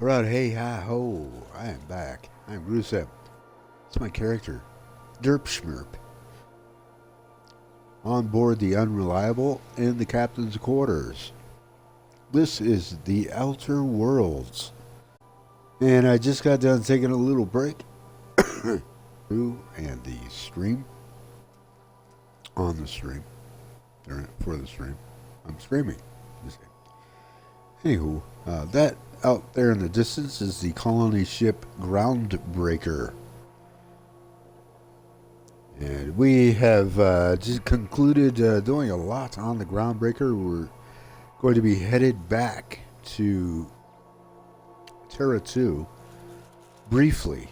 Alright, hey, hi, ho. I am back. I'm GrooveSim. It's my character, Derp Schmerp. On board the Unreliable in the captain's quarters. This is the Outer Worlds. And I just got done taking a little break. And the stream. On the stream. For the stream. I'm streaming. Anywho, that out there in the distance is the colony ship Groundbreaker. And we have just concluded doing a lot on the Groundbreaker. We're going to be headed back to Terra 2 briefly.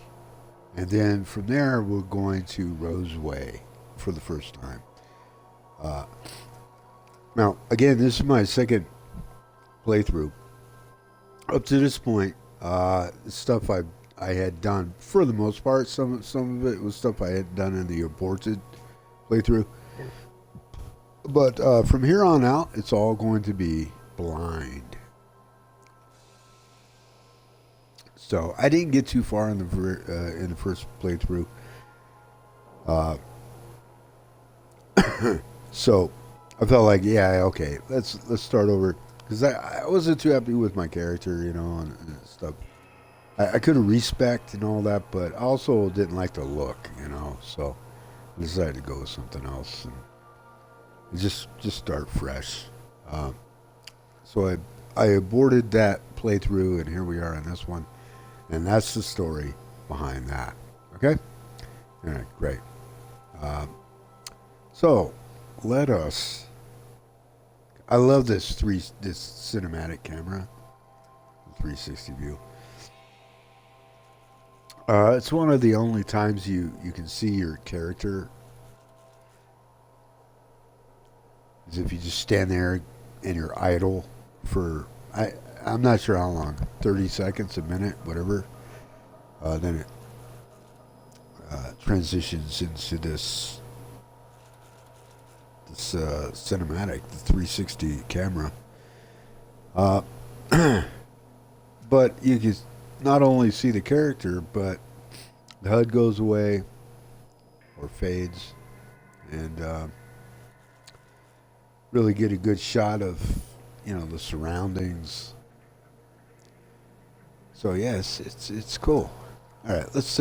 And then from there, we're going to Roseway for the first time. Now, again, this is my second playthrough. Up to this point, stuff I had done for the most part. Some of it was stuff I had done in the aborted playthrough. But from here on out, it's all going to be blind. So I didn't get too far in the first playthrough. So I felt like, yeah, okay, let's start over, because I wasn't too happy with my character, you know, and stuff. I could have respect and all that, but I also didn't like the look, you know. So I decided to go with something else and just start fresh. So I aborted that playthrough, and here we are in this one, and that's the story behind that. Okay, all right, great. So let us. I love this cinematic camera, 360 view. It's one of the only times you can see your character is if you just stand there and you're idle for I'm not sure how long, 30 seconds, a minute, whatever. Then it transitions into this cinematic, the 360 camera. But you can not only see the character, but the HUD goes away or fades, and really get a good shot of, you know, the surroundings. So yes, it's cool. All right, let's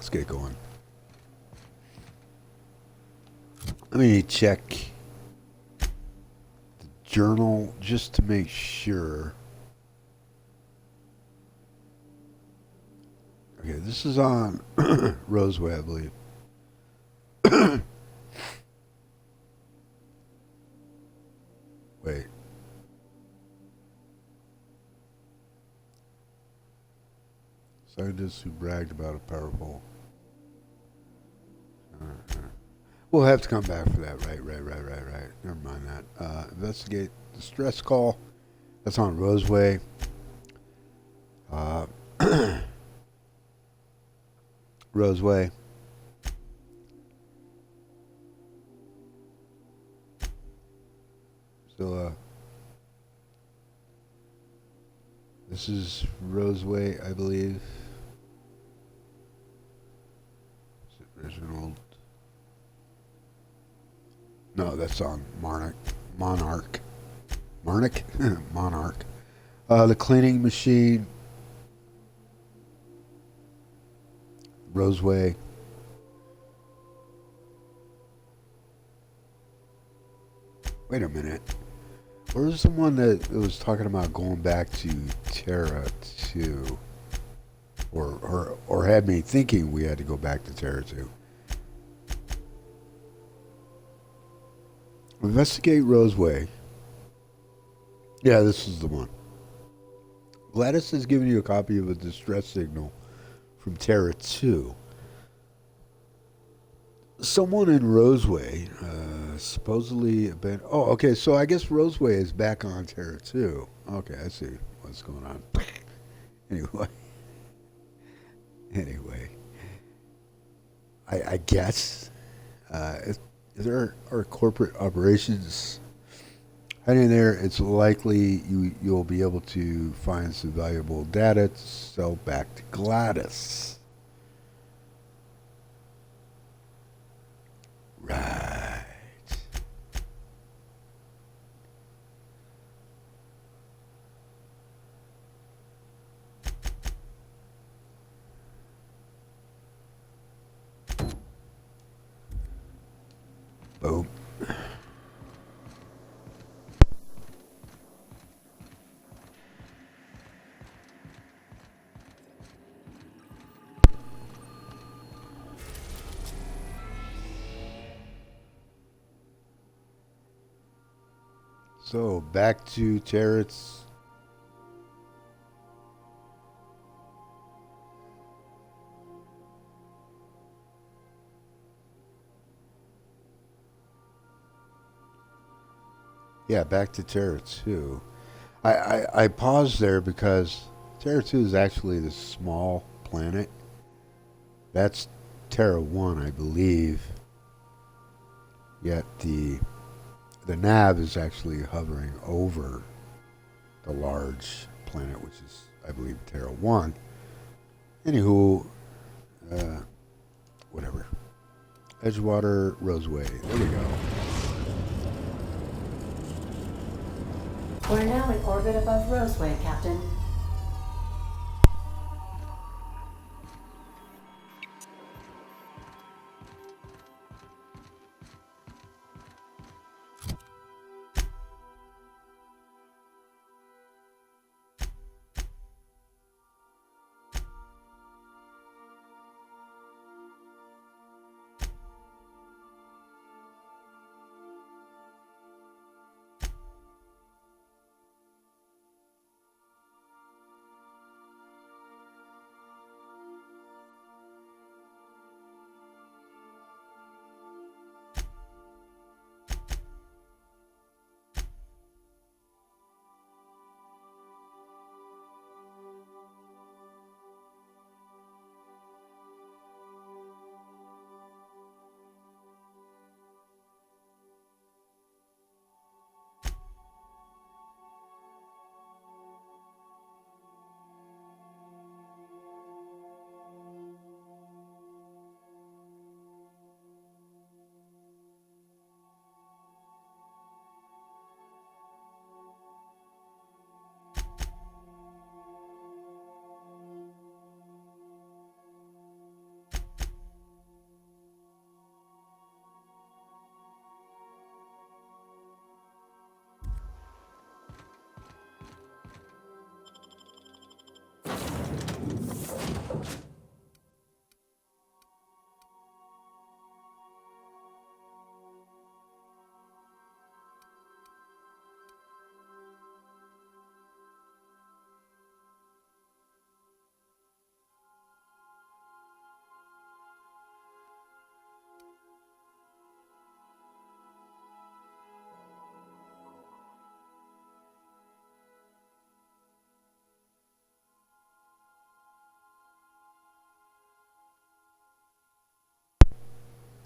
get going. Let me check the journal just to make sure. Okay, this is on Roseway, I believe. Wait. Scientists who bragged about a powerful. We'll have to come back for that. Right. Never mind that. Investigate distress call. That's on Roseway. Roseway. So, this is Roseway, I believe. There's an old. No, that's on Monarch. Monarch. The cleaning machine. Roseway. Wait a minute. Where's the one that was talking about going back to Terra 2? Or had me thinking we had to go back to Terra 2. Investigate Roseway. Yeah, this is the one. Gladys has given you a copy of a distress signal from Terra 2. Someone in Roseway supposedly abandoned. Oh, okay, so I guess Roseway is back on Terra 2. Okay, I see what's going on. Anyway. I guess. Is there are corporate operations Heading there, it's likely you'll be able to find some valuable data to sell back to Gladys. Right. Boom. So back to Terra's. Yeah, back to Terra 2. I paused there because Terra 2 is actually the small planet. That's Terra 1, I believe. Yet the nav is actually hovering over the large planet, which is, I believe, Terra 1. Anywho, whatever. Edgewater, Roseway. There we go. We're now in orbit above Roseway, Captain.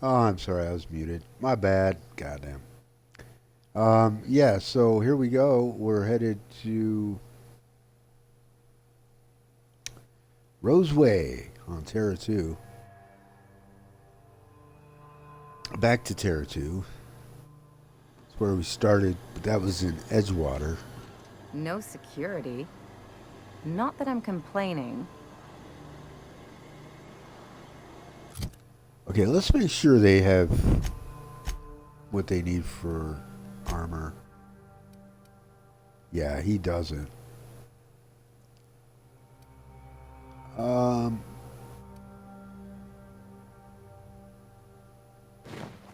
Oh, I'm sorry, I was muted. My bad. Goddamn. Yeah, so here we go. We're headed to Roseway on Terra 2. Back to Terra 2. That's where we started, but that was in Edgewater. No security. Not that I'm complaining. Okay, let's make sure they have what they need for armor. Yeah, he doesn't. Yeah,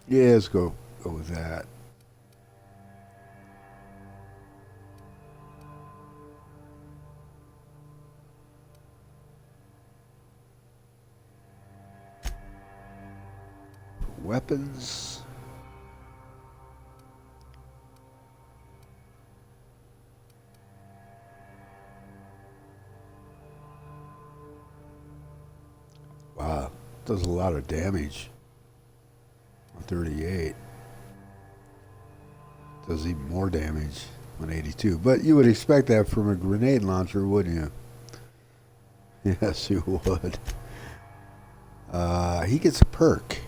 let's go with that. Weapons. Wow, does a lot of damage. 38. Does even more damage. 182. But you would expect that from a grenade launcher, wouldn't you? Yes, you would. He gets a perk.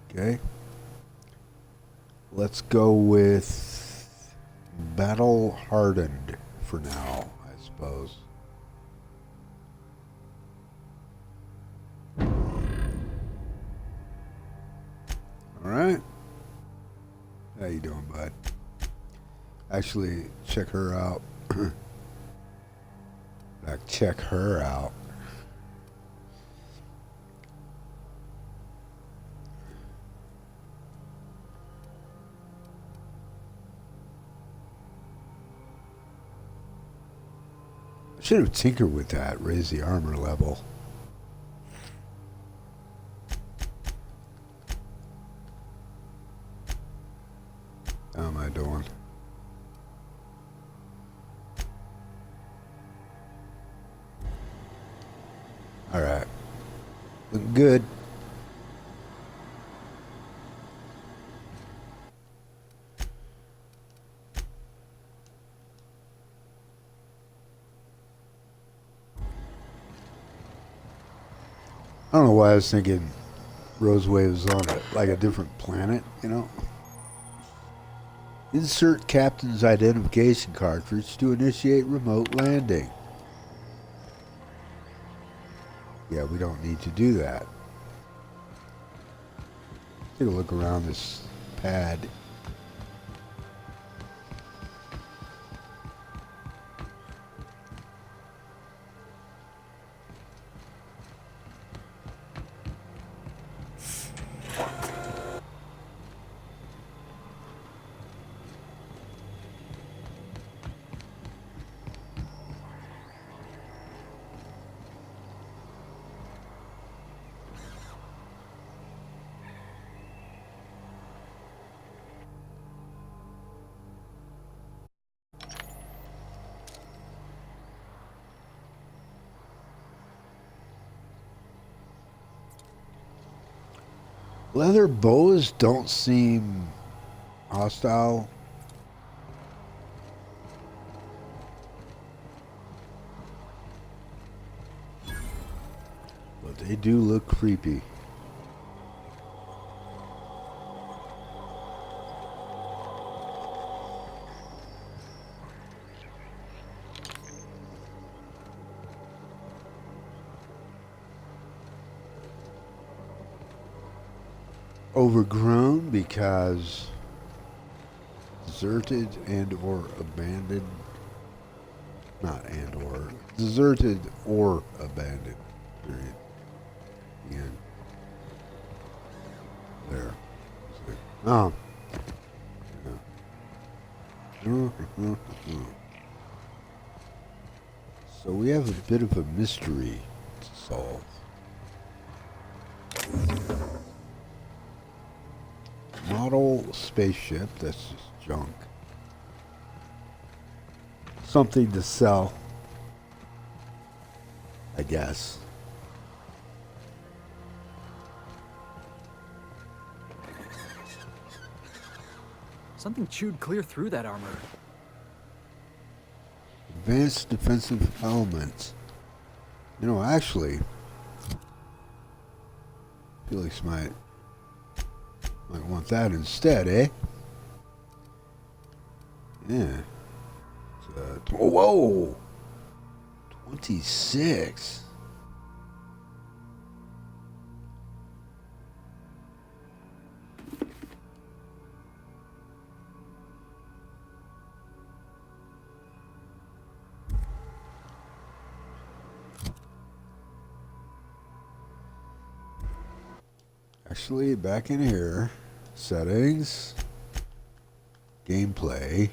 Okay. Let's go with Battle Hardened for now, I suppose. Alright. How you doing, bud? Actually, check her out. Like, check her out. I should have tinkered with that, raise the armor level. How am I doing? Alright. Looking good. I don't know why I was thinking Roseway was on like a different planet, you know? Insert captain's identification cartridge to initiate remote landing. Yeah, we don't need to do that. Take a look around this pad. Leather bows don't seem hostile. But they do look creepy. Overgrown because deserted and or abandoned. Not and or. Deserted or abandoned. Period. Again. There. Oh. Yeah. So we have a bit of a mystery to solve. Model spaceship, that's just junk. Something to sell, I guess. Something chewed clear through that armor. Advanced defensive elements. You know, actually, Felix might want that instead, eh? Yeah. Whoa! 26. Actually, back in here, settings, gameplay.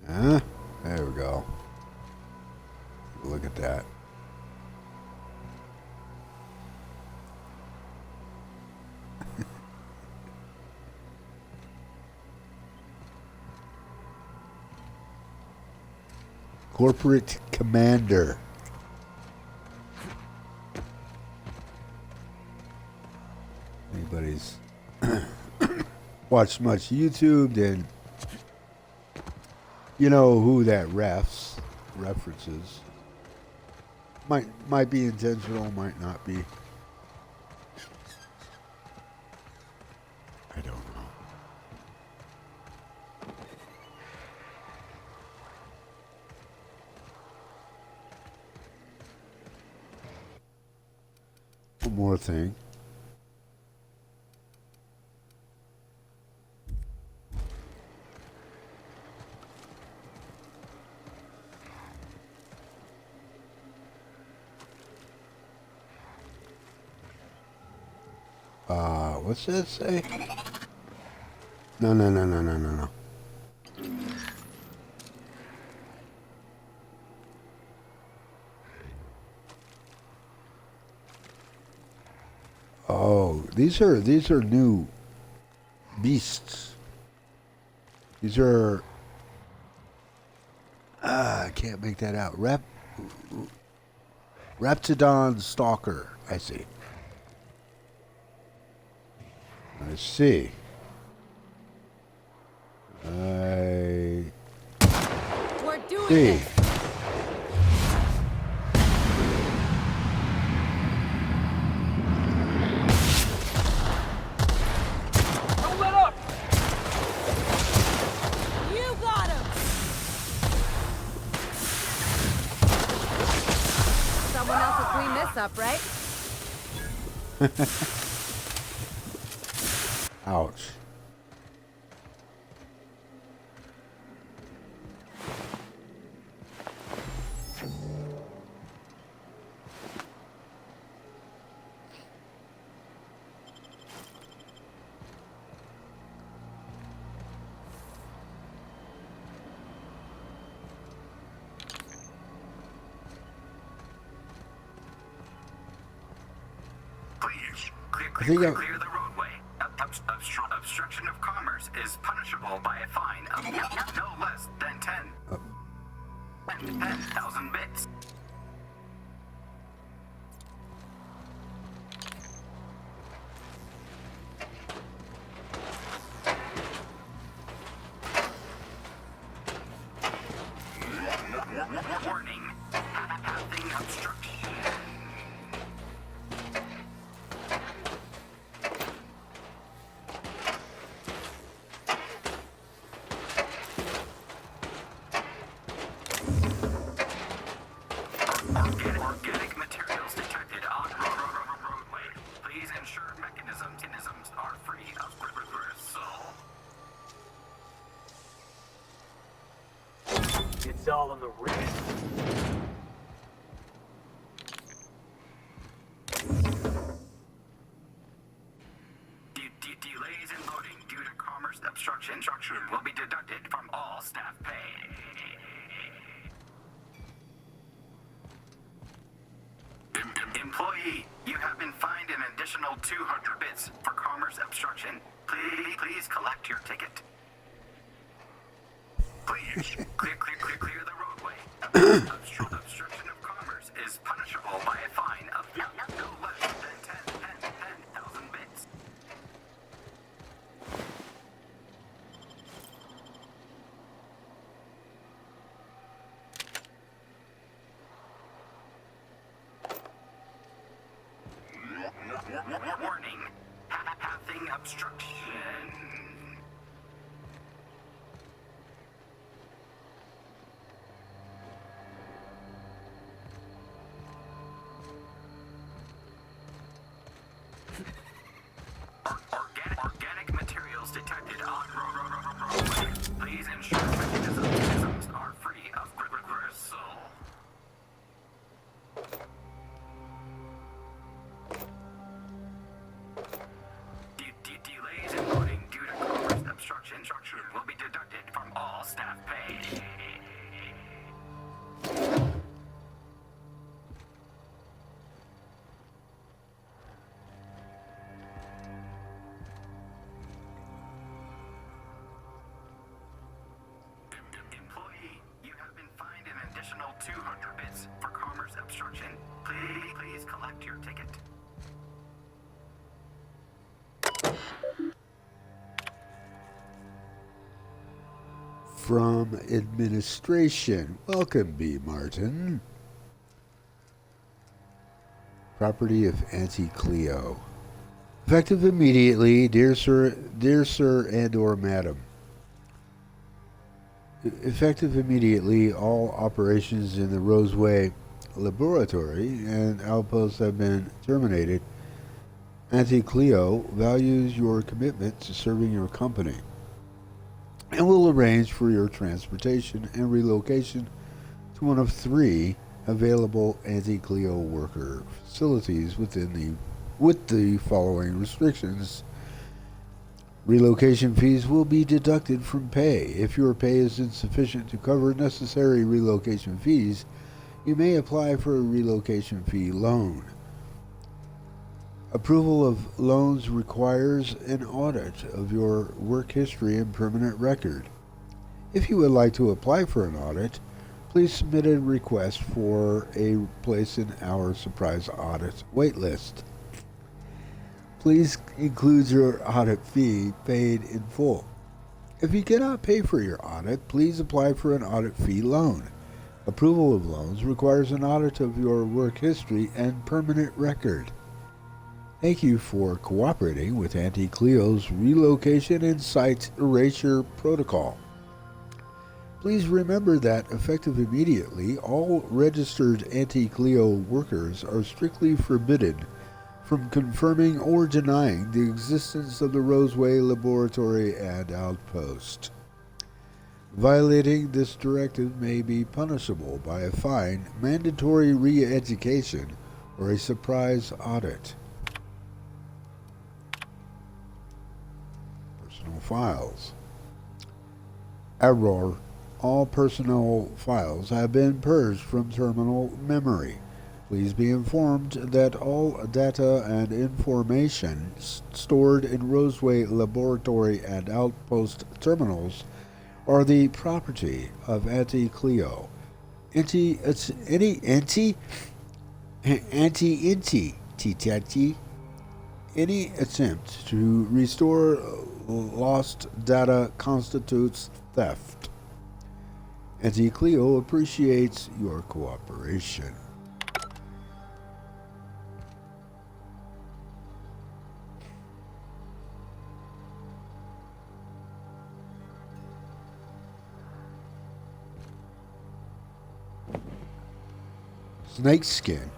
There we go. Look at that. Corporate Commander. Anybody's watched much YouTube, then You know who that references. Might be intentional, might not be. I don't know. One more thing. What's that say? No. Oh, these are new beasts. These are I can't make that out. Raptidon Stalker, I see. I see. I We're doing see. this. Don't let up! You got him. Someone else will clean this up, right? Ouch. Please, I think clear the roadway. Obstruction of commerce is punishable by a fine of no less than 10,000 bits. Warning, having obstruction. Organic materials detected on roadway. Please ensure mechanisms are free of gristle. It's all on the wrist. Delays in loading due to commerce obstruction will be deducted from all staff pay. Employee, you have been fined an additional 200 bits for commerce obstruction. Please collect your ticket. Please, clear the roadway. Obstruction of commerce is punishable by a fine of no less than 10,000 bits. Warning, having obstruction. Organic materials detected on roadway. Please ensure mechanisms are free of gristle. Delays in loading due to commerce obstruction will be deducted from all staff pay. Employee, you have been fined an additional 200 bits for commerce obstruction. Please collect your ticket. from administration. Welcome, B. Martin. Property of Auntie Cleo. Effective immediately, dear sir and or madam. Effective immediately, all operations in the Roseway laboratory and outposts have been terminated. Auntie Cleo values your commitment to serving your company and will arrange for your transportation and relocation to one of 3 available Auntie Cleo worker facilities with the following restrictions. Relocation fees will be deducted from pay. If your pay is insufficient to cover necessary relocation fees, you may apply for a relocation fee loan. Approval of loans requires an audit of your work history and permanent record. If you would like to apply for an audit, please submit a request for a place in our surprise audit waitlist. Please include your audit fee paid in full. If you cannot pay for your audit, please apply for an audit fee loan. Approval of loans requires an audit of your work history and permanent record. Thank you for cooperating with Auntie Cleo's relocation and site erasure protocol. Please remember that, effective immediately, all registered Auntie Cleo workers are strictly forbidden from confirming or denying the existence of the Roseway laboratory and outpost. Violating this directive may be punishable by a fine, mandatory re-education, or a surprise audit. Personal files. Error. All personal files have been purged from terminal memory. Please be informed that all data and information stored in Roseway laboratory and outpost terminals are the property of Auntie Cleo. Any attempt to restore lost data constitutes theft. Auntie Cleo appreciates your cooperation. Snake skin.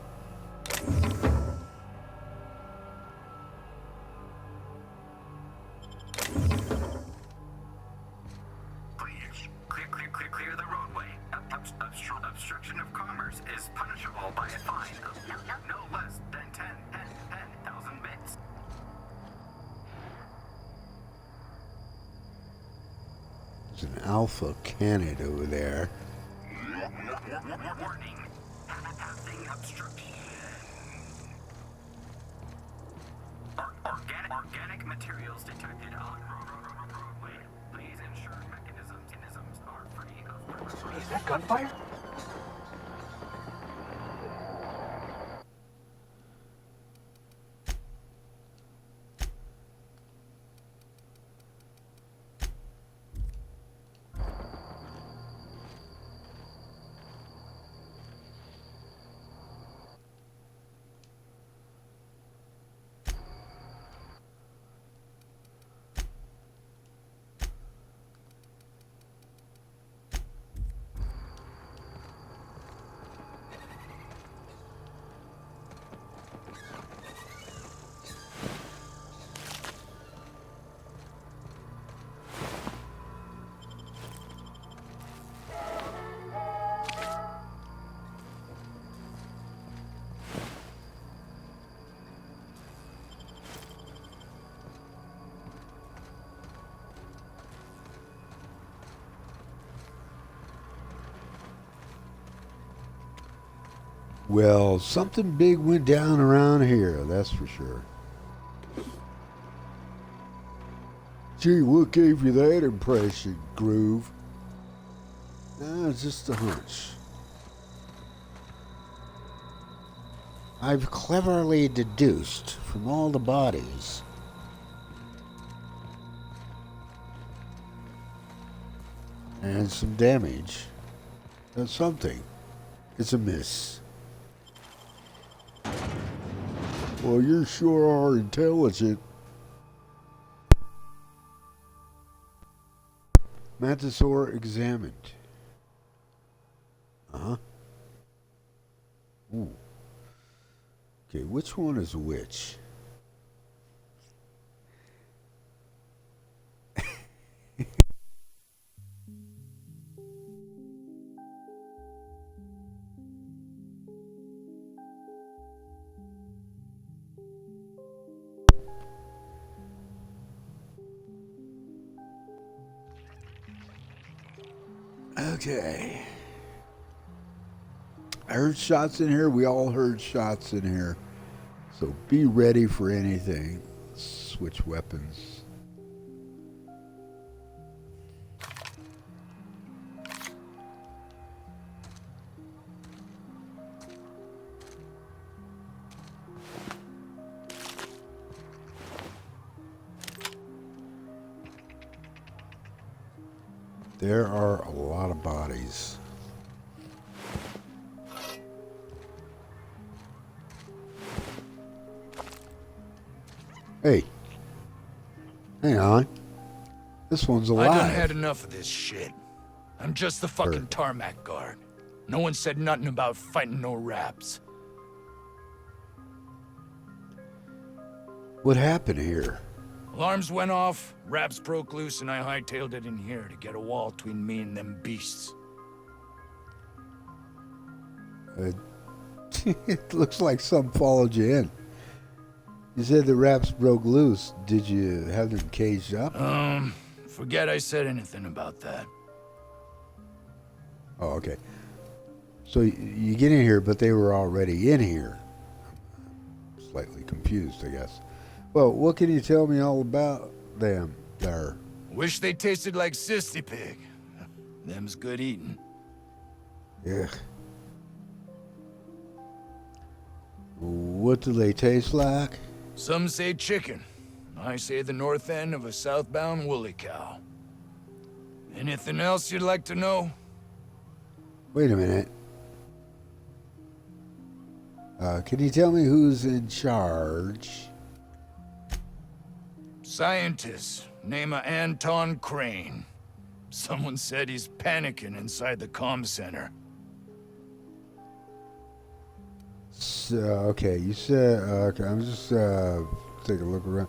Clear the roadway. Obstruction of commerce is punishable by a fine of no less than 10,000 bits. There's an alpha cannon over there. Warning. Passing obstruction. Organic materials detected on roadway. Please ensure mechanisms are free of... Is that gunfire? Well, something big went down around here, that's for sure. Gee, what gave you that impression, Groove? Nah, it's just a hunch. I've cleverly deduced from all the bodies And some damage. That's something. It's a miss. Well, you sure are intelligent. Mantisaur examined. Uh-huh. Ooh. Okay, which one is which? Okay. I heard shots in here. We all heard shots in here. So be ready for anything. Switch weapons. There are a lot of bodies. Hey. Hang on. This one's alive. I done had enough of this shit. I'm just the fucking tarmac guard. No one said nothing about fighting no raps. What happened here? Alarms went off, raps broke loose, and I hightailed it in here to get a wall between me and them beasts. It looks like some followed you in. You said the raps broke loose. Did you have them caged up? Forget I said anything about that. Oh, okay. So you get in here, but they were already in here. Slightly confused, I guess. Well, what can you tell me all about them there? Wish they tasted like Sissy Pig. Them's good eating. Ugh. What do they taste like? Some say chicken. I say the north end of a southbound woolly cow. Anything else you'd like to know? Wait a minute. Can you tell me who's in charge? Scientist, name of Anton Crane. Someone said he's panicking inside the comm center. So, okay, you said, okay, I'm just, take a look around.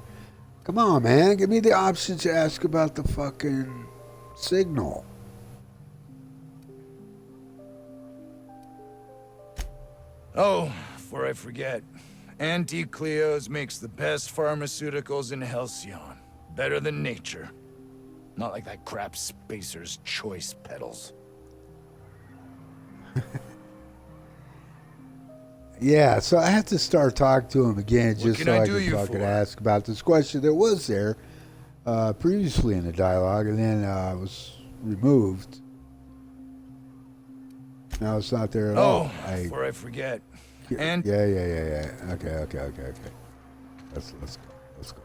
Come on, man, give me the option to ask about the fucking signal. Oh, before I forget, Anti-Cleo's makes the best pharmaceuticals in Halcyon. Better than nature. Not like that crap Spacer's Choice pedals. Yeah, so I have to start talking to him again just so I do can you fucking for? ask about this question that was there previously in the dialogue, and then was removed. Now it's not there at all. Before I forget. Yeah. Okay. Let's go. Let's go.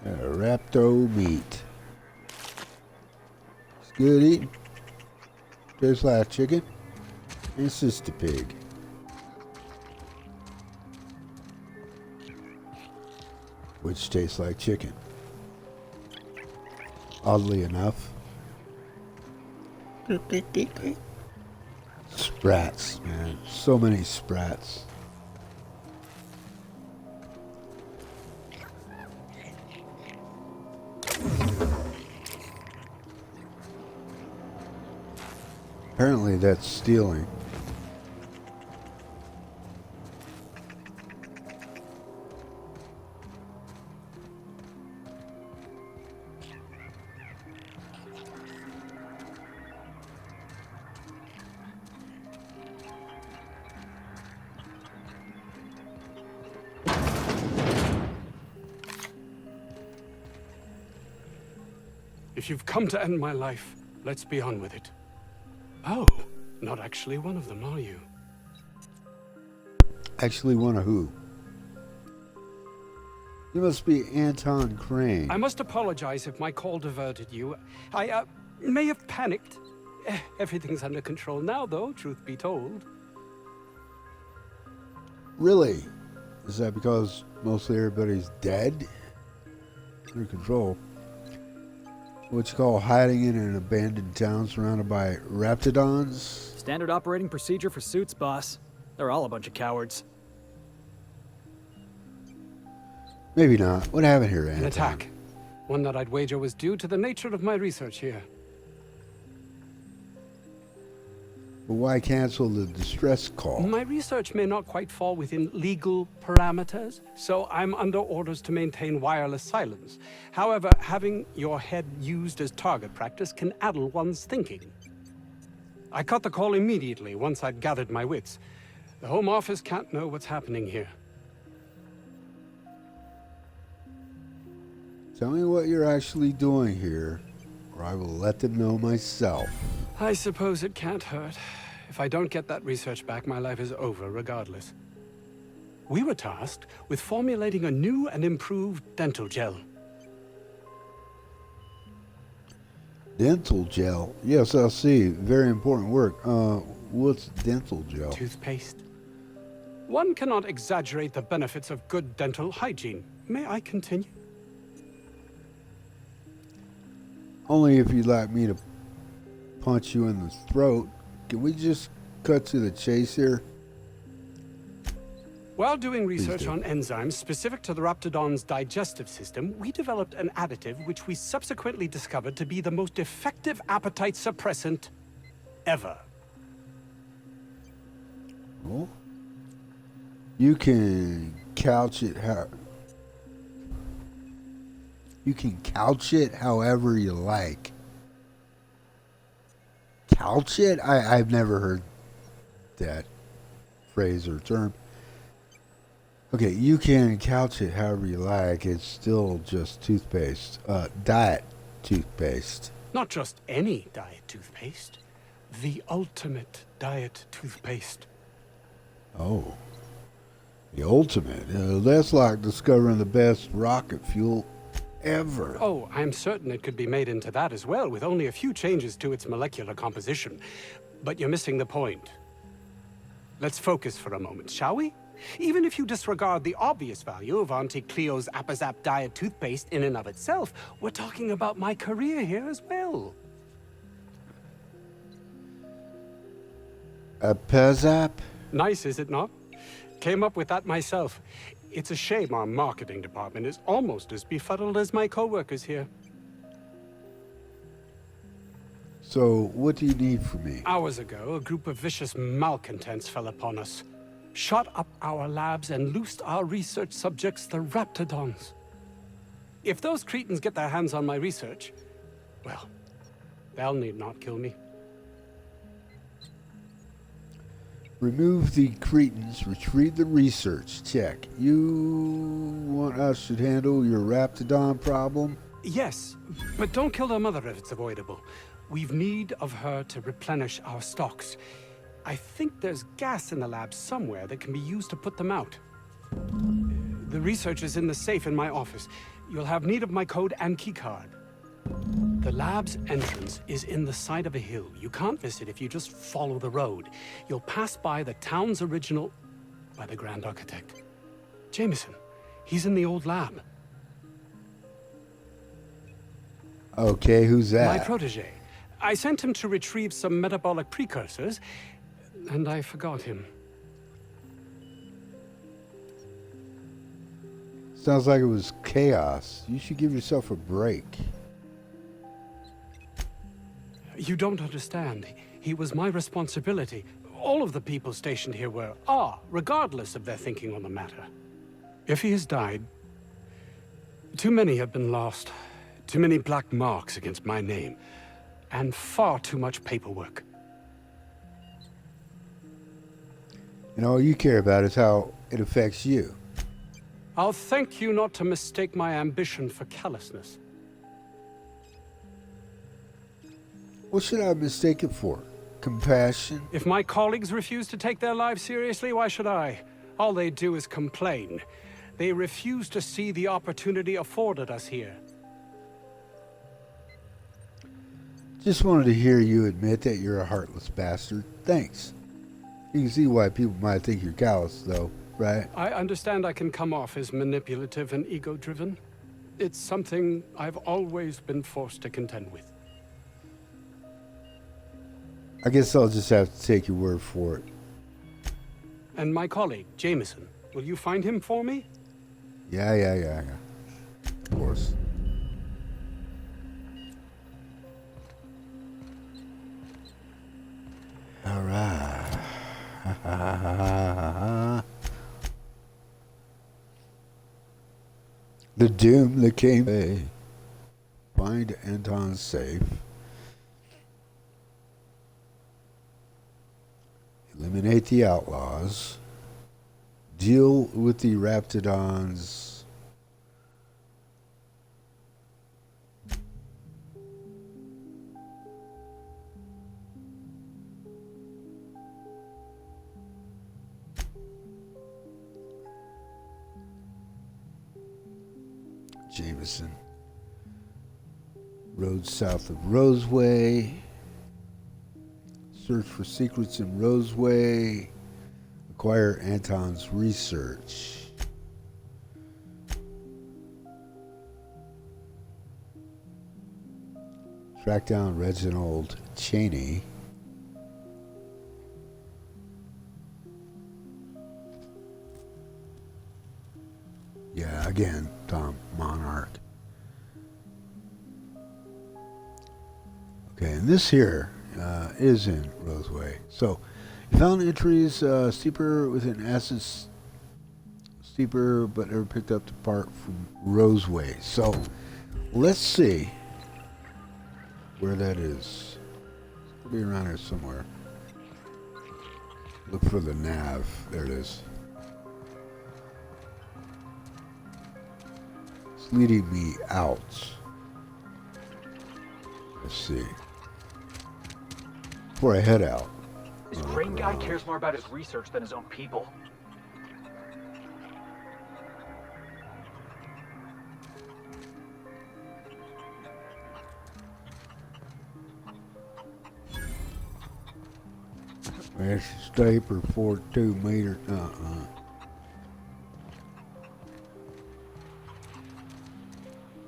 Rapto meat. It's good eating. Tastes like chicken. It's just a pig. Which tastes like chicken. Oddly enough. Sprats, man. So many sprats. Apparently that's stealing. If you've come to end my life, let's be on with it. Oh, not actually one of them, are you? Actually, one of who? You must be Anton Crane. I must apologize if my call diverted you. I may have panicked. Everything's under control now, though, truth be told. Really? Is that because mostly everybody's dead? Under control. What you call hiding in an abandoned town surrounded by raptidons? Standard operating procedure for suits, boss. They're all a bunch of cowards. Maybe not. What happened here, Anton? An attack. One that I'd wager was due to the nature of my research here. But why cancel the distress call? My research may not quite fall within legal parameters, so I'm under orders to maintain wireless silence. However, having your head used as target practice can addle one's thinking. I cut the call immediately once I'd gathered my wits. The Home Office can't know what's happening here. Tell me what you're actually doing here, or I will let them know myself. I suppose it can't hurt. If I don't get that research back, my life is over regardless. We were tasked with formulating a new and improved dental gel. Dental gel? Yes, I'll see. Very important work. What's dental gel? Toothpaste. One cannot exaggerate the benefits of good dental hygiene. May I continue? Only if you'd like me to punch you in the throat. Can we just cut to the chase here? While doing research do. on enzymes specific to the raptidon's digestive system, we developed an additive which we subsequently discovered to be the most effective appetite suppressant ever. Well, you can couch it however you like. Couch it? I've never heard that phrase or term. Okay, you can couch it however you like. It's still just toothpaste. Diet toothpaste. Not just any diet toothpaste. The ultimate diet toothpaste. Oh. The ultimate. That's like discovering the best rocket fuel ever. Oh, I'm certain it could be made into that as well, with only a few changes to its molecular composition. But you're missing the point. Let's focus for a moment, shall we? Even if you disregard the obvious value of Auntie Cleo's Appazap diet toothpaste in and of itself, we're talking about my career here as well. Appazap? Nice, is it not? Came up with that myself. It's a shame our marketing department is almost as befuddled as my co-workers here. So, what do you need from me? Hours ago, a group of vicious malcontents fell upon us, shot up our labs and loosed our research subjects, the raptidons. If those cretins get their hands on my research, well, they'll need not kill me. Remove the cretins, retrieve the research. Check. You want us to handle your raptidon problem? Yes, but don't kill their mother if it's avoidable. We've need of her to replenish our stocks. I think there's gas in the lab somewhere that can be used to put them out. The research is in the safe in my office. You'll have need of my code and keycard. The lab's entrance is in the side of a hill. You can't miss it if you just follow the road. You'll pass by the town's original... by the Grand Architect. Jameson. He's in the old lab. Okay, who's that? My protege. I sent him to retrieve some metabolic precursors, and I forgot him. Sounds like it was chaos. You should give yourself a break. You don't understand. He was my responsibility. All of the people stationed here are, regardless of their thinking on the matter. If he has died, too many have been lost. Too many black marks against my name. And far too much paperwork. And all you care about is how it affects you. I'll thank you not to mistake my ambition for callousness. What should I mistake it for? Compassion? If my colleagues refuse to take their lives seriously, why should I? All they do is complain. They refuse to see the opportunity afforded us here. Just wanted to hear you admit that you're a heartless bastard. Thanks. You can see why people might think you're callous, though, right? I understand I can come off as manipulative and ego-driven. It's something I've always been forced to contend with. I guess I'll just have to take your word for it. And my colleague, Jameson, will you find him for me? Yeah. Of course. All right. The doom that came. Find Anton's safe. Eliminate the outlaws. Deal with the Raptidons. Jameson. Road south of Roseway. Search for secrets in Roseway. Acquire Anton's research. Track down Reginald Cheney. Yeah, again, Tom Monarch. Okay, and this here is in Roseway. So, you found entries steeper with an acid steeper, but never picked up the part from Roseway. So, let's see where that is. It'll be around here somewhere. Look for the nav. There it is. It's leading me out. Let's see. Before I head out. This Crane guy cares more about his research than his own people. That's Staper 42 meter.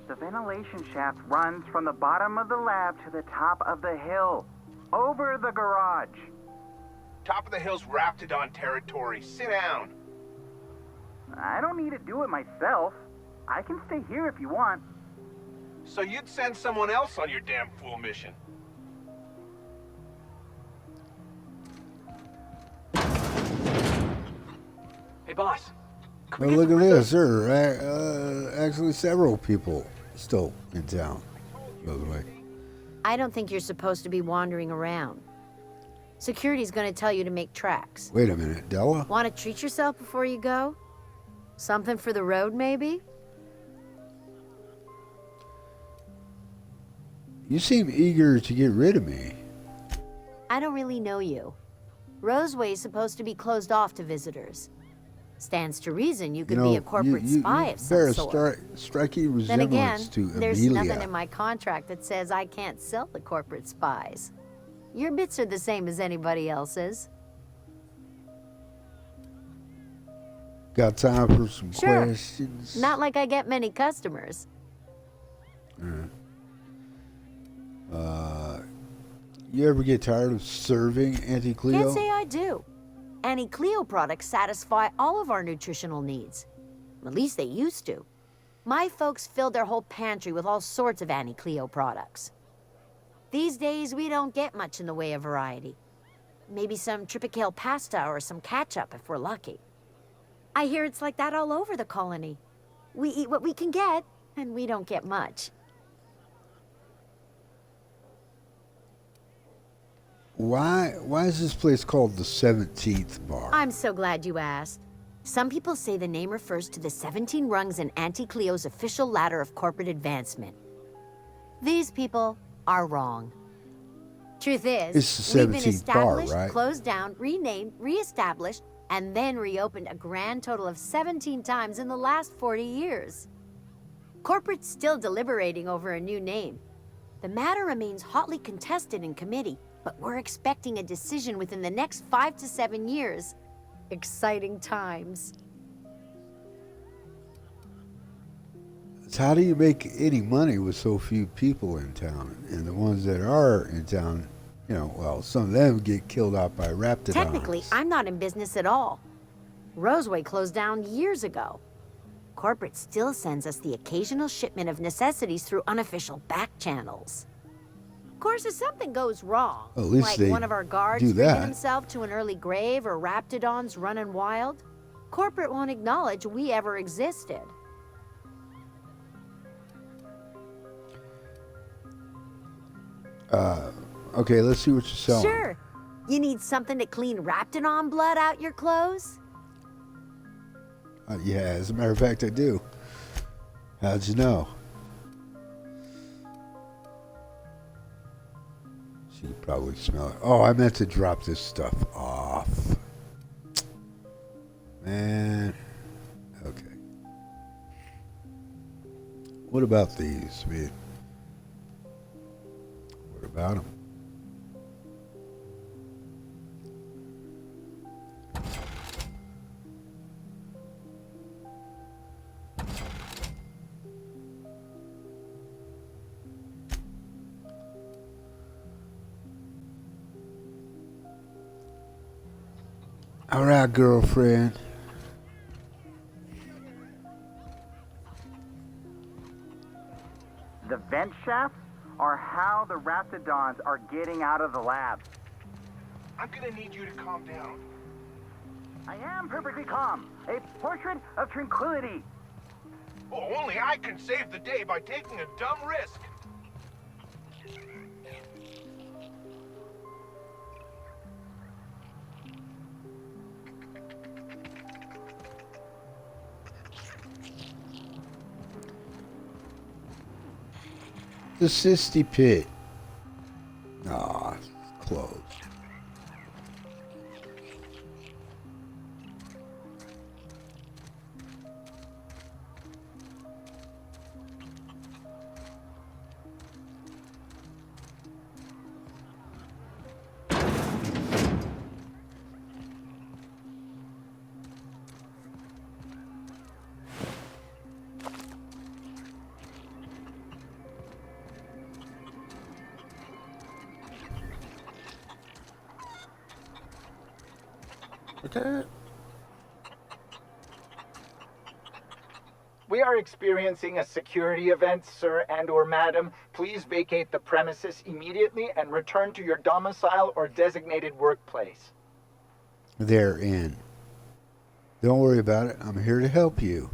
The ventilation shaft runs from the bottom of the lab to the top of the hill. Over the garage. Top of the hill's Raptidon territory. Sit down. I don't need to do it myself. I can stay here if you want. So you'd send someone else on your damn fool mission. Hey, boss. Well, look at this. There are actually several people still in town. By the way. I don't think you're supposed to be wandering around. Security's gonna tell you to make tracks. Wait a minute, Della? Want to treat yourself before you go? Something for the road, maybe? You seem eager to get rid of me. I don't really know you. Roseway's supposed to be closed off to visitors. Stands to reason you could be a corporate spy of some sort. Bear a striking resemblance Then again, to there's Amelia. nothing in my contract that says I can't sell the corporate spies. Your bits are the same as anybody else's. Got time for some Sure. questions? Not like I get many customers. You ever get tired of serving Auntie Cleo? Can't say I do. Annie Cleo products satisfy all of our nutritional needs. At least they used to. My folks filled their whole pantry with all sorts of Annie Cleo products. These days, we don't get much in the way of variety. Maybe some tripicale pasta or some ketchup if we're lucky. I hear it's like that all over the colony. We eat what we can get, and we don't get much. Why is this place called the 17th Bar? I'm so glad you asked. Some people say the name refers to the 17 rungs in Auntie Cleo's official ladder of corporate advancement. These people are wrong. Truth is, It's the we've been 17th bar, established, right? closed down, renamed, reestablished, and then reopened a grand total of 17 times in the last 40 years. Corporate's still deliberating over a new name. The matter remains hotly contested in committee, but we're expecting a decision within the next 5 to 7 years. Exciting times. So how do you make any money with so few people in town? And the ones that are in town, you know, well, some of them get killed out by raptidons. Technically, I'm not in business at all. Roseway closed down years ago. Corporate still sends us the occasional shipment of necessities through unofficial back channels. Of course, if something goes wrong, At least like they one of our guards do bringing that. himself to an early grave or raptidons running wild, corporate won't acknowledge we ever existed. Okay, let's see what you're selling. Sure. You need something to clean raptidon blood out your clothes? Yeah, as a matter of fact, I do. How'd you know? She could probably smell it. Oh, I meant to drop this stuff off. Man. Okay. What about these, man? What about them? All right, girlfriend. The vent shafts are how the raptidons are getting out of the lab. I'm gonna need you to calm down. I am perfectly calm. A portrait of tranquility. Oh, only I can save the day by taking a dumb risk. The Sisty Pit. Ah, closed. Okay. We are experiencing a security event, sir and/or madam. Please vacate the premises immediately and return to your domicile or designated workplace. They're in. Don't worry about it. I'm here to help you.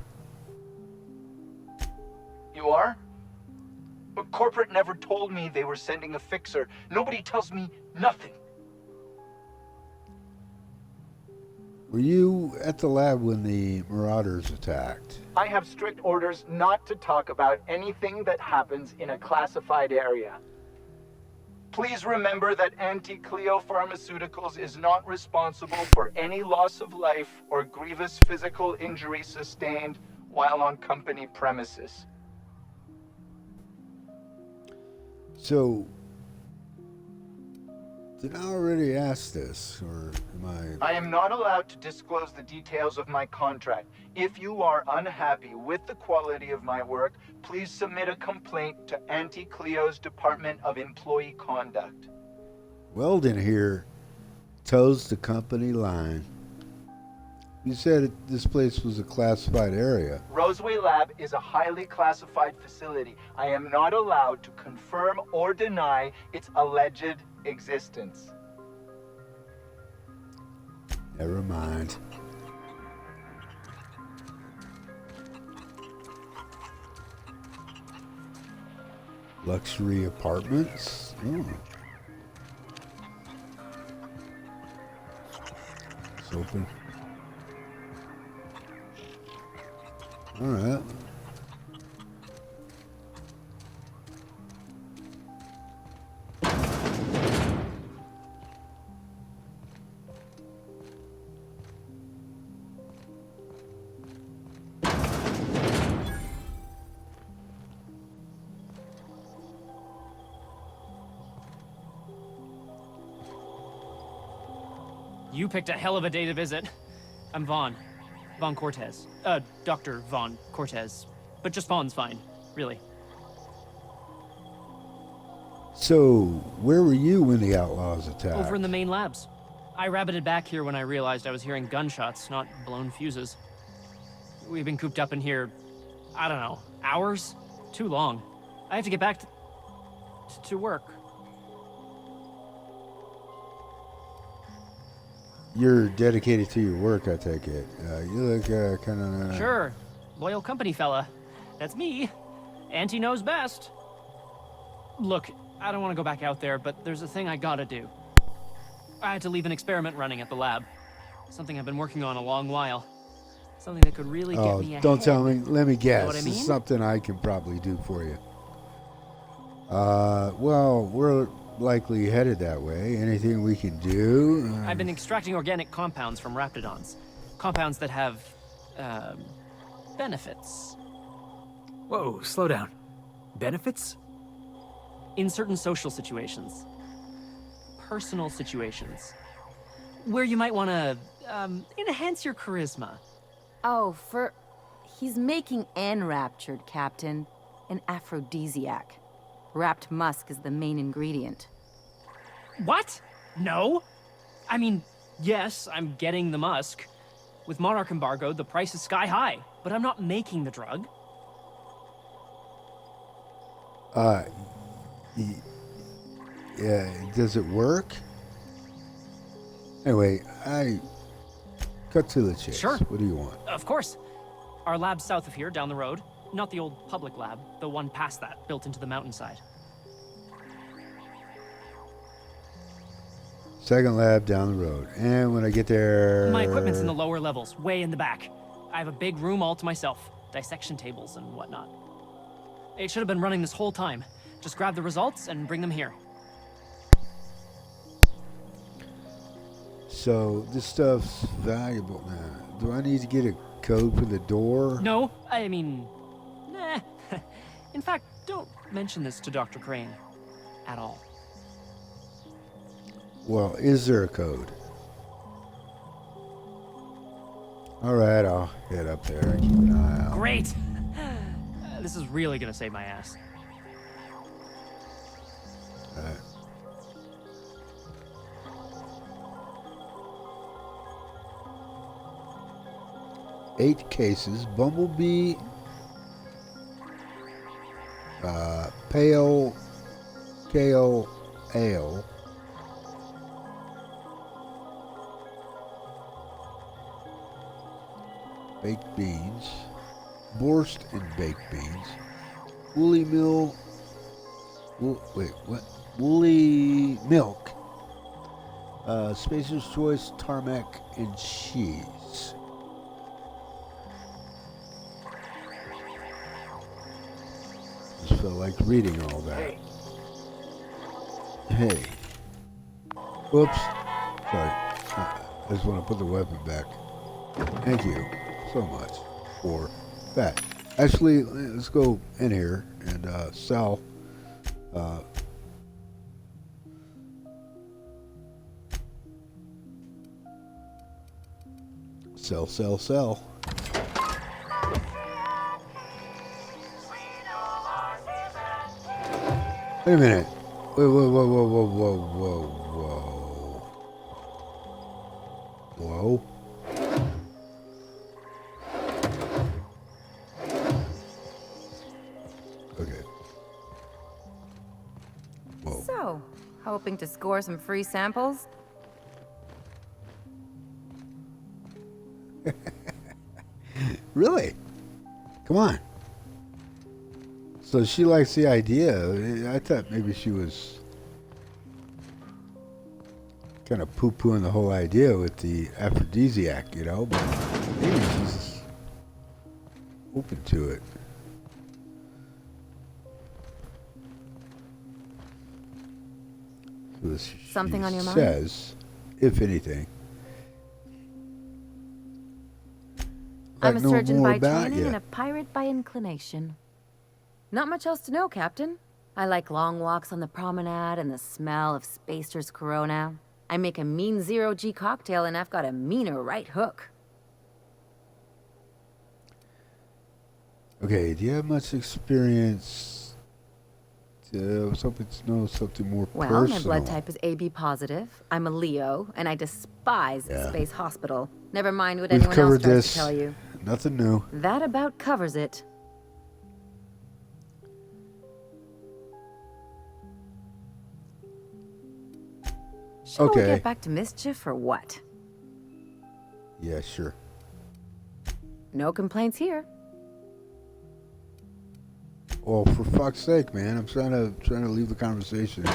You are? But corporate never told me they were sending a fixer. Nobody tells me nothing. Were you at the lab when the Marauders attacked? I have strict orders not to talk about anything that happens in a classified area. Please remember that Anti-Cleo Pharmaceuticals is not responsible for any loss of life or grievous physical injury sustained while on company premises. So, did I already ask this, or am I... I am not allowed to disclose the details of my contract. If you are unhappy with the quality of my work, please submit a complaint to Anti-Cleo's Department of Employee Conduct. Weldon here toes the company line. You said this place was a classified area. Roseway Lab is a highly classified facility. I am not allowed to confirm or deny its alleged existence. Never mind. Luxury apartments. Ooh. It's open. All right. You picked a hell of a day to visit. I'm Vaughn. Vaughn Cortes. Dr. Vaughn Cortes. But just Vaughn's fine, really. So, where were you when the outlaws attacked? Over in the main labs. I rabbited back here when I realized I was hearing gunshots, not blown fuses. We've been cooped up in here, I don't know, hours? Too long. I have to get back to work. You're dedicated to your work, I take it. You look kind of... Sure. Loyal company fella. That's me. Auntie knows best. Look, I don't want to go back out there, but there's a thing I gotta do. I had to leave an experiment running at the lab. Something I've been working on a long while. Something that could really get me ahead. Don't tell me. Let me guess. You know what I mean? It's something I can probably do for you. Well, we're likely headed that way. Anything we can do? I've been extracting organic compounds from raptidons. Compounds that have, benefits. Whoa, slow down. Benefits? In certain social situations. Personal situations. Where you might want to, enhance your charisma. Oh, he's making enraptured, Captain. An aphrodisiac. Wrapped musk is the main ingredient. What? No? I mean, yes, I'm getting the musk. With Monarch embargo, the price is sky high, but I'm not making the drug. Yeah, does it work? Anyway, I cut to the chase. Sure. What do you want? Of course. Our lab's south of here, down the road. Not the old public lab, the one past that, built into the mountainside. Second lab down the road. And when I get there... My equipment's in the lower levels, way in the back. I have a big room all to myself. Dissection tables and whatnot. It should have been running this whole time. Just grab the results and bring them here. So, this stuff's valuable now. Do I need to get a code for the door? No, I mean... Nah. In fact, don't mention this to Dr. Crane. At all. Well, is there a code? Alright, I'll head up there and keep an eye out. Great! This is really gonna save my ass. Alright. Eight cases. Bumblebee. Pale Kale Ale. Baked beans. Borscht and baked beans. Woolly mill. Wait, what? Woolly milk. Spacer's Choice, tarmac, and cheese. Just felt like reading all that. Hey. Whoops. Sorry. I just want to put the weapon back. Thank you so much for that. Actually, let's go in here and sell. Sell. Wait a minute. Whoa. Okay. Whoa. So, hoping to score some free samples? Really? Come on. So she likes the idea. I thought maybe she was kind of poo-pooing the whole idea with the aphrodisiac, you know, but maybe she's open to it. So Something on your mind? Says, if anything. I'm a know surgeon more by about training ya. and a pirate by inclination. Not much else to know, Captain. I like long walks on the promenade and the smell of Spacer's Corona. I make a mean zero-G cocktail and I've got a meaner right hook. Okay, do you have much experience? I was hoping to know something more Well, personal. my blood type is AB positive. I'm a Leo, and I despise the space hospital. Never mind what We've anyone else covered tries this. to tell you. Nothing new. That about covers it. Shall we get back to mischief or what? Yeah, sure. No complaints here. Oh, for fuck's sake, man! I'm trying to leave the conversation.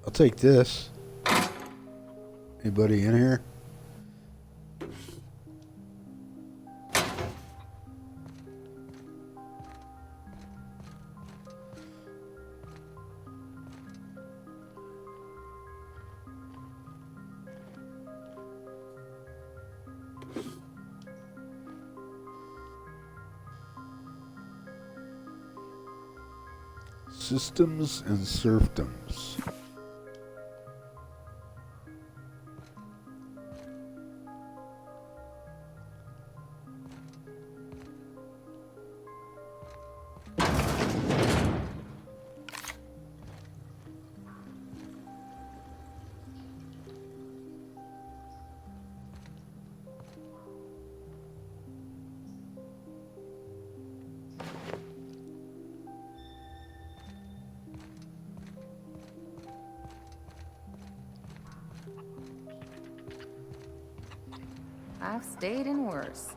I'll take this. Anybody in here? Systems and serfdoms. I've stayed in worse.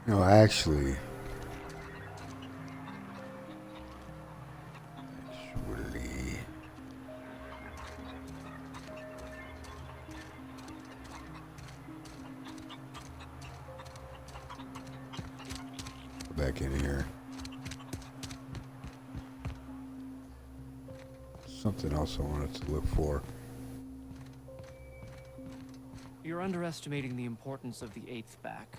No, actually. Back in here. Something else I wanted to look for. You're underestimating the importance of the 8th back.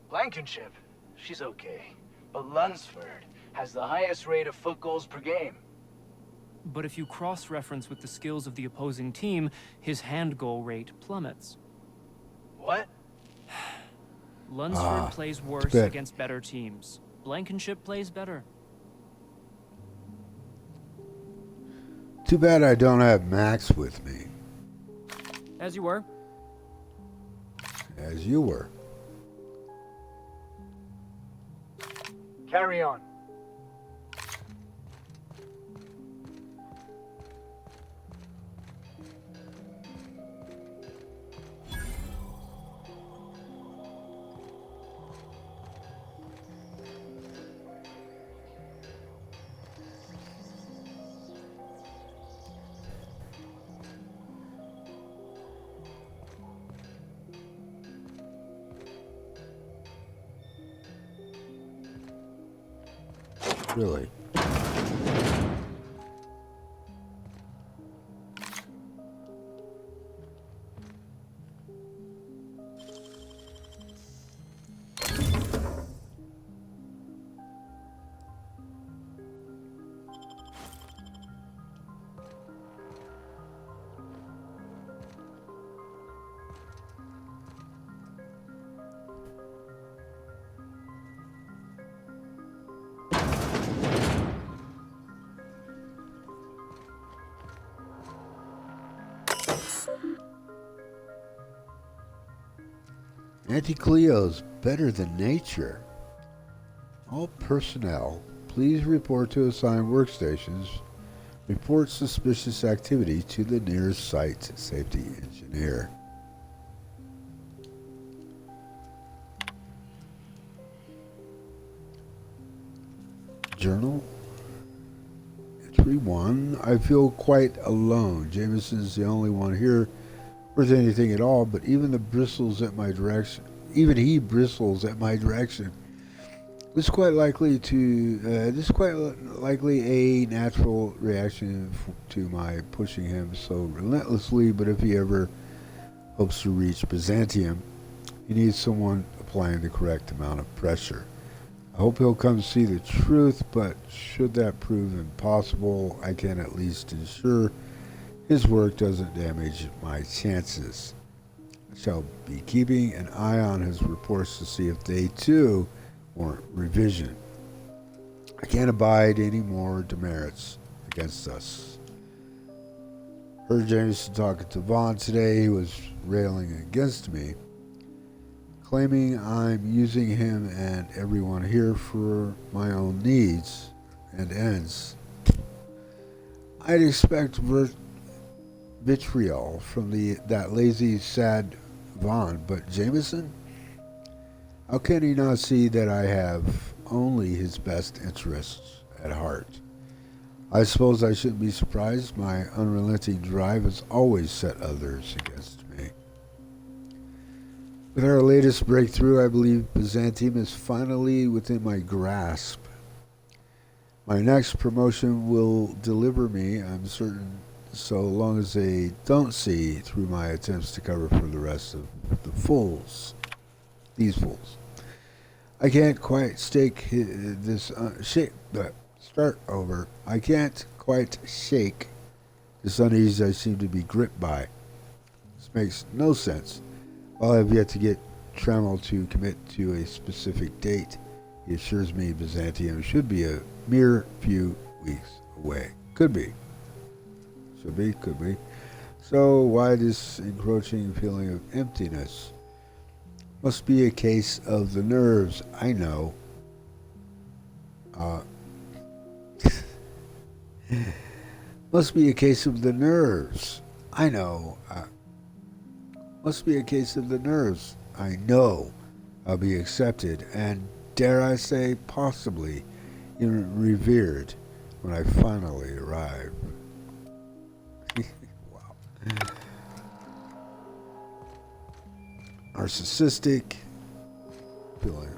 Blankenship, she's okay. But Lunsford has the highest rate of foot goals per game. But if you cross-reference with the skills of the opposing team, his hand goal rate plummets. What? Lunsford plays worse against better teams. Blankenship plays better. Too bad I don't have Max with me. As you were. As you were. Carry on. Really? Anti-Cleo's better than nature. All personnel, please report to assigned workstations. Report suspicious activity to the nearest site safety engineer. Journal. Entry 1. I feel quite alone. Jameson's the only one here worth anything at all, but even he bristles at my direction. This is quite likely a natural reaction to my pushing him so relentlessly, but if he ever hopes to reach Byzantium, he needs someone applying the correct amount of pressure. I hope he'll come see the truth, but should that prove impossible, I can at least ensure his work doesn't damage my chances. I shall be keeping an eye on his reports to see if they too warrant revision. I can't abide any more demerits against us. Heard Jameson talking to Vaughn today. He was railing against me, claiming I'm using him and everyone here for my own needs and ends. I'd expect vitriol from that lazy, sad Vaughn, but Jameson? How can he not see that I have only his best interests at heart? I suppose I shouldn't be surprised. My unrelenting drive has always set others against me. With our latest breakthrough, I believe Byzantium is finally within my grasp. My next promotion will deliver me, I'm certain, so long as they don't see through my attempts to cover for the rest of the fools. These fools. I can't quite stake this start over. I can't quite shake this unease I seem to be gripped by. This makes no sense. While I have yet to get Trammell to commit to a specific date, he assures me Byzantium should be a mere few weeks away. Could be. Should be, could be. So why this encroaching feeling of emptiness? Must be a case of the nerves, I know. Must be a case of the nerves. I know. Must be a case of the nerves. I know I'll be accepted and, dare I say, possibly even revered when I finally arrive. Wow. Narcissistic. Feeling.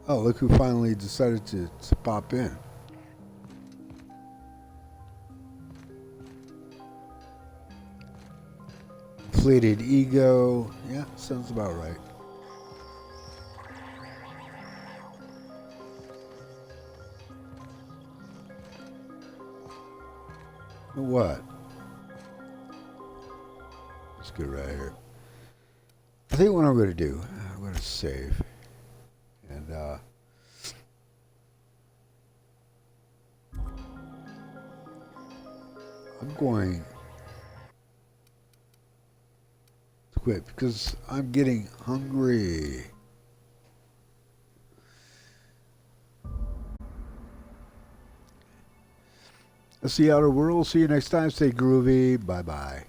Oh, look who finally decided to pop in. Inflated ego. Yeah, sounds about right. What? Let's get right here. I think what I'm going to do, I'm going to save. And, I'm going to quit because I'm getting hungry. That's the outer world. See you next time. Stay groovy. Bye-bye.